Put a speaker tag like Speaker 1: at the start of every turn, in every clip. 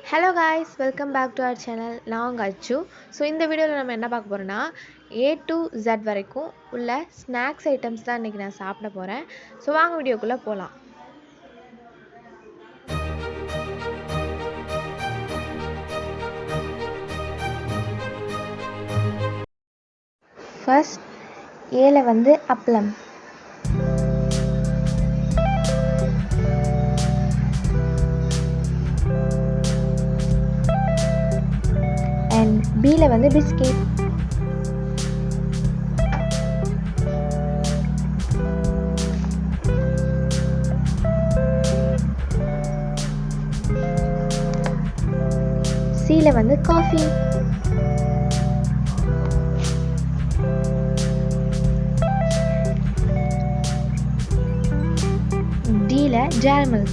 Speaker 1: Hello guys, welcome back to our channel. நான் உங்க அச்சு. ஸோ இந்த வீடியோவில் நம்ம என்ன பார்க்க போகிறோன்னா A to Z வரைக்கும் உள்ள ஸ்நாக்ஸ் ஐட்டம்ஸ் தான் இன்றைக்கி நான் சாப்பிட போகிறேன். ஸோ வாங்க வீடியோக்குள்ளே போகலாம். ஃபர்ஸ்ட் ஏல வந்து அப்பளம், அண்ட் பியில் வந்து பிஸ்கெட், சியில் வந்து காஃபி, டியில் ஜாமல்,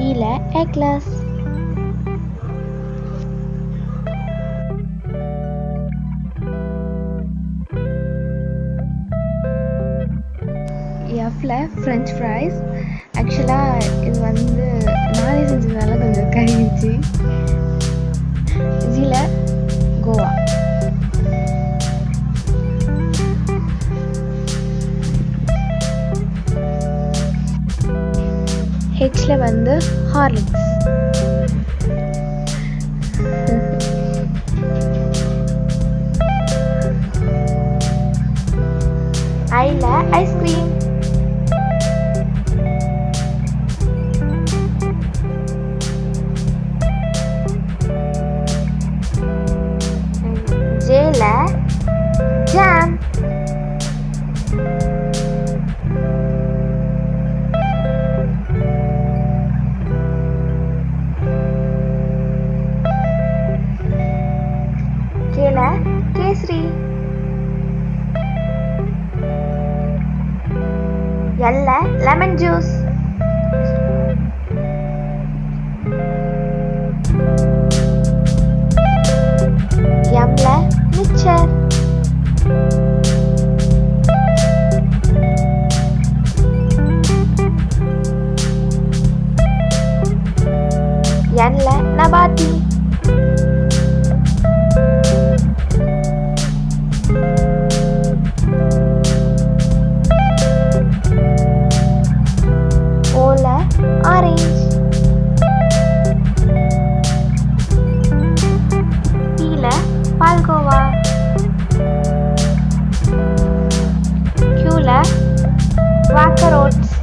Speaker 1: ஈல எக்லஸ், எஃப்ல ஃப்ரெஞ்ச் ஃப்ரைஸ். ஆக்சுவலாக இது வந்து நானே செஞ்சதுனால கொஞ்சம் கறிச்சு. ஜில கோவா, ஹெச்ல வந்து ஹார்லிக்ஸ், ஐல ஐஸ்கிரீம், ஜேல ஜாம், கேல கேசரி, எல்ல லெமன் ஜூஸ், எம்ல மிக்சர், என்ல நபாட்டி, ஓல ஆரஞ்சு, பீல பால்கோவா, கியூல வாக்கர் ஓட்ஸ்,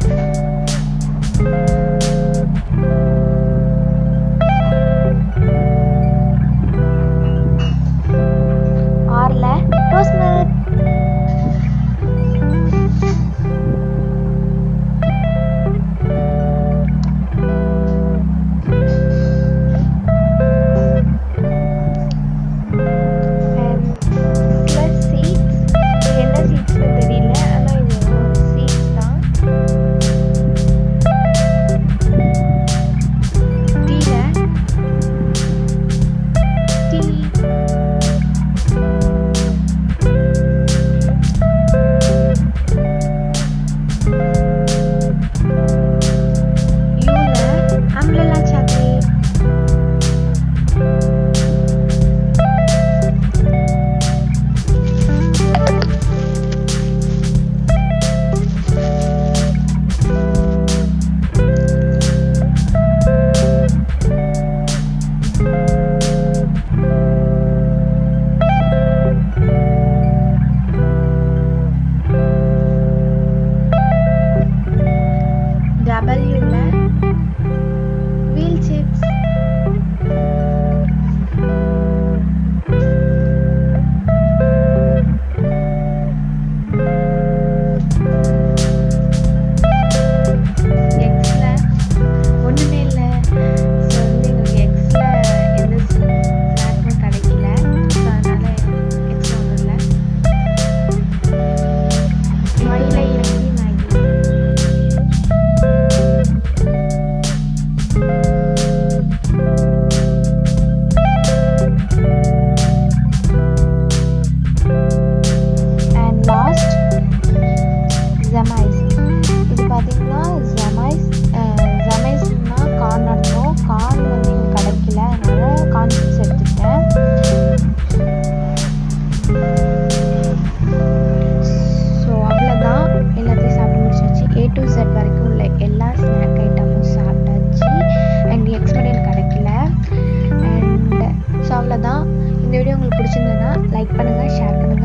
Speaker 1: ஜமைஸ். இது பார்த்தீங்கன்னா ஜமைஸ்னா கார்ன் அர்த்தம். கார்ன் வந்து இங்கே கிடைக்கல, அதனால் கார்ன் சிப்ஸ் எடுத்துக்கிட்டேன். ஸோ அவ்வளோதான், எல்லாத்தையும் சாப்பிட்டு முடிச்சாச்சு. A to Z வரைக்கும் உள்ள எல்லா ஸ்நாக் ஐட்டமும் சாப்பிட்டாச்சு. அண்ட் எக்ஸ் மட்டும் எனக்கு கிடைக்கல. அண்ட் ஸோ அவ்வளோதான். இந்த வீடியோ உங்களுக்கு பிடிச்சிருந்ததுன்னா லைக் பண்ணுங்கள், ஷேர் பண்ணுங்கள்.